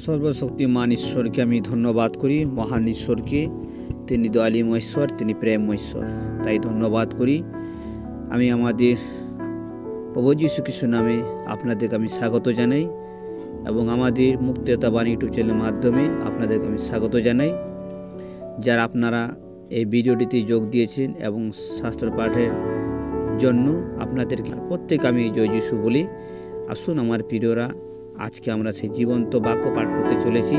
সর্বশক্তিমান ঈশ্বরকে আমি ধন্যবাদ করি। মহান ঈশ্বরকে, তিনি দয়ালুময় ঈশ্বর, তিনি প্রেমময় ঈশ্বর। তাই ধন্যবাদ করি। আমি আমাদের প্রভু যীশু খ্রিস্টের নামে আপনাদেরকে আমি স্বাগত জানাই এবং আমাদের মুক্তিদাতা বাণী ইউটিউব চ্যানেলের মাধ্যমে আপনাদেরকে আমি স্বাগত জানাই। যারা আপনারা এই ভিডিওটিতে যোগ দিয়েছেন এবং শাস্ত্র পাঠের জন্য আপনাদেরকে প্রত্যেক আমি জয় যীশু বলি। আসুন আমার প্রিয়রা, আজকে আমরা সেই জীবন্ত বাক্য পাঠ করতে চলেছি।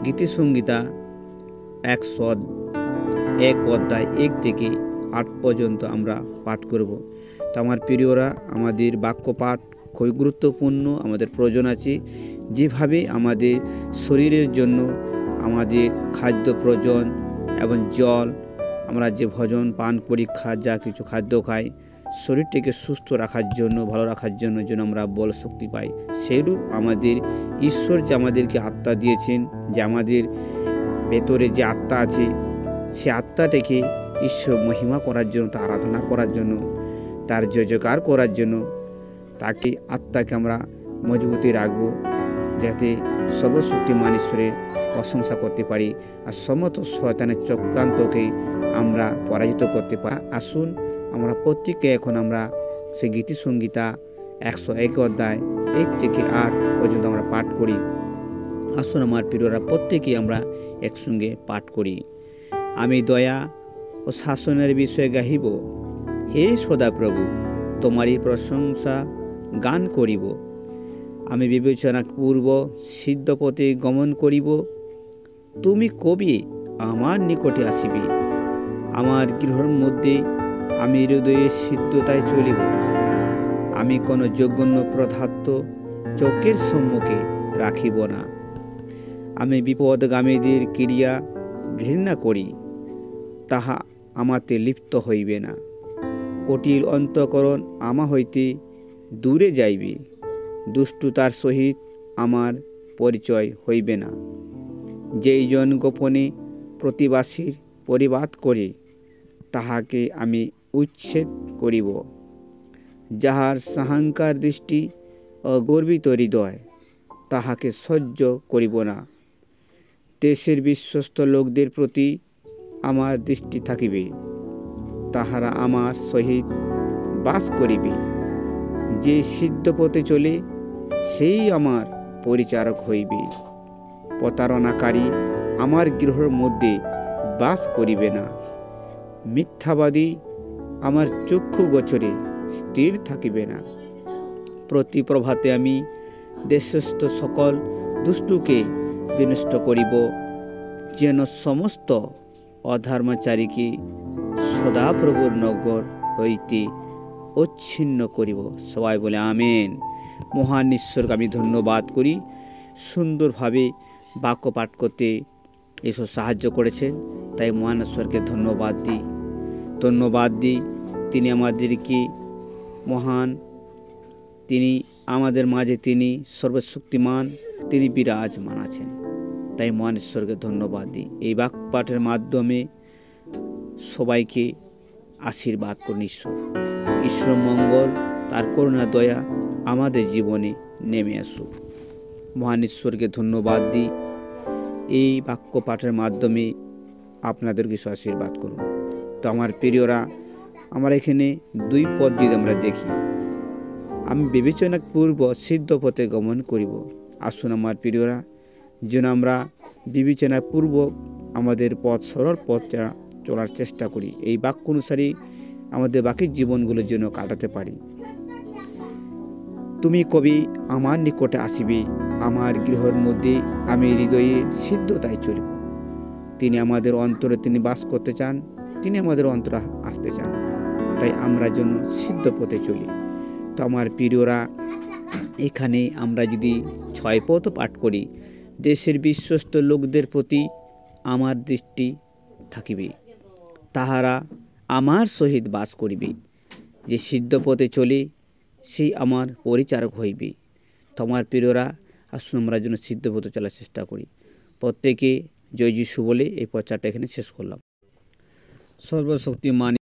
গীতিসংহিতা 101 অধ্যায় 1 থেকে 8 পর্যন্ত আমরা পাঠ করব। তো আমার প্রিয়রা, আমাদের বাক্য পাঠ খুবই গুরুত্বপূর্ণ, আমাদের প্রয়োজন আছে। যেভাবে আমাদের শরীরের জন্য আমাদের খাদ্য প্রয়োজন এবং জল, আমরা যে ভোজন পান করি, যা কিছু খাদ্য খাই, শরীরটাকে সুস্থ রাখার জন্য, ভালো রাখার জন্য যেন আমরা বল শক্তি পাই, সেইরূপ আমাদের ঈশ্বর যে আমাদেরকে আত্মা দিয়েছেন, যে আমাদের ভেতরে যে আত্মা আছে, সে আত্মাটাকে ঈশ্বর মহিমা করার জন্য, তার আরাধনা করার জন্য, তার জয়জয়কার করার জন্য, তাকে আত্মাকে আমরা মজবুতি রাখবো, যাতে সর্বশক্তিমান ঈশ্বরের প্রশংসা করতে পারি আর সমস্ত শয়তানের চক্রান্তকে আমরা পরাজিত করতে পারি। আসুন আমরা প্রত্যেকে এখন আমরা সেই গীতিসংহিতা 101 অধ্যায় 1 থেকে 8 পর্যন্ত আমরা পাঠ করি। আসুন আমার প্রিয়রা, প্রত্যেকেই আমরা একসঙ্গে পাঠ করি। আমি দয়া ও শাসনের বিষয়ে গাহিব, হে সদাপ্রভু, তোমারই প্রশংসা গান করিব। আমি বিবেচনা পূর্ব সিদ্ধ পথে গমন করিব। তুমি কবি আমার নিকটে আসিবে। আমার গৃহের মধ্যে আমি হৃদয়ে সিদ্ধতায় চলিব। আমি কোনো জঘন্য পদার্থ চোখের সম্মুখে রাখিব না। আমি বিপদগামীদের ক্রিয়া ঘৃণা করি, তাহা আমাতে লিপ্ত হইবে না। কটির অন্তঃকরণ আমা হইতে দূরে যাইবে। দুষ্টতার সহিত আমার পরিচয় হইবে না। যেই জন গোপনে প্রতিবাসীর পরিবাদ করে, তাহাকে আমি উচ্ছেদ করিব। যাহার সাহাঙ্কার দৃষ্টি ও গর্বিত হৃদয়, তাহাকে সহ্য করিব না। দেশের বিশ্বস্ত লোকদের প্রতি আমার দৃষ্টি থাকিবে, তাহারা আমার সহিত বাস করিবে। যে সিদ্ধ পথে চলে, সেই আমার পরিচারক হইবে। প্রতারণাকারী আমার গৃহের মধ্যে বাস করিবে না। মিথ্যাবাদী আমার চক্ষু গোচরে স্থির থাকিবে না। প্রতি প্রভাতে আমি দেশস্থ সকল দুষ্টুকে বিনষ্ট করিব, যেন সমস্ত অধর্মচারীকে সদাপ্রভুর নগর হইতে অচ্ছিন্ন করিব। সবাই বলে আমেন। মহান ঈশ্বরকে আমি ধন্যবাদ করি, সুন্দরভাবে বাক্য পাঠ করতে ঈশ্বর সাহায্য করেছেন। তাই মহান ঈশ্বরকে ধন্যবাদ দিই। তিনি আমাদেরকে মহান, তিনি আমাদের মাঝে, তিনি সর্বশক্তিমান, তিনি বিরাজমান আছেন। তাই মহান ঈশ্বরকে ধন্যবাদ দিই। এই বাক্য পাঠের মাধ্যমে সবাইকে আশীর্বাদ করুন ঈশ্বর মঙ্গল, তার করুণা দয়া আমাদের জীবনে নেমে আসুক। মহান ঈশ্বরকে ধন্যবাদ দিই। এই বাক্য পাঠের মাধ্যমে আপনাদেরকে আশীর্বাদ করুন। তো আমার প্রিয়রা, আমরা এখানে 2 পদ যদি আমরা দেখি, আমি বিবেচনা পূর্ব সিদ্ধ পথে গমন করিব। আসুন আমার প্রিয়রা, যেন আমরা বিবেচনা পূর্বক আমাদের পথ, সরল পথ চলার চেষ্টা করি, এই বাক্য অনুসারে আমাদের বাকি জীবনগুলোর জন্য কাটাতে পারি। তুমি কবি আমার নিকটে আসিবে। আমার গৃহের মধ্যে আমি হৃদয়ে সিদ্ধতায় চলিব। তিনি আমাদের অন্তরে তিনি বাস করতে চান, তিনি আমাদের অন্তরে আসতে চান। তাই আমরা যেন সিদ্ধ পথে চলি। তো আমার প্রিয়রা, এখানে আমরা যদি 6 পদ পাঠ করি, দেশের বিশ্বস্ত লোকদের প্রতি আমার দৃষ্টি থাকিবে, তাহারা আমার সহিত বাস করিবে। যে সিদ্ধ পথে চলে, সেই আমার পরিচারক হইবে। তোমার প্রিয়রা, আসুন আমরা যেন সিদ্ধ পথে চলার চেষ্টা করি। প্রত্যেকে জয় যীশু বলে এই প্রচারটা এখানে শেষ করলাম। সর্বশক্তিমান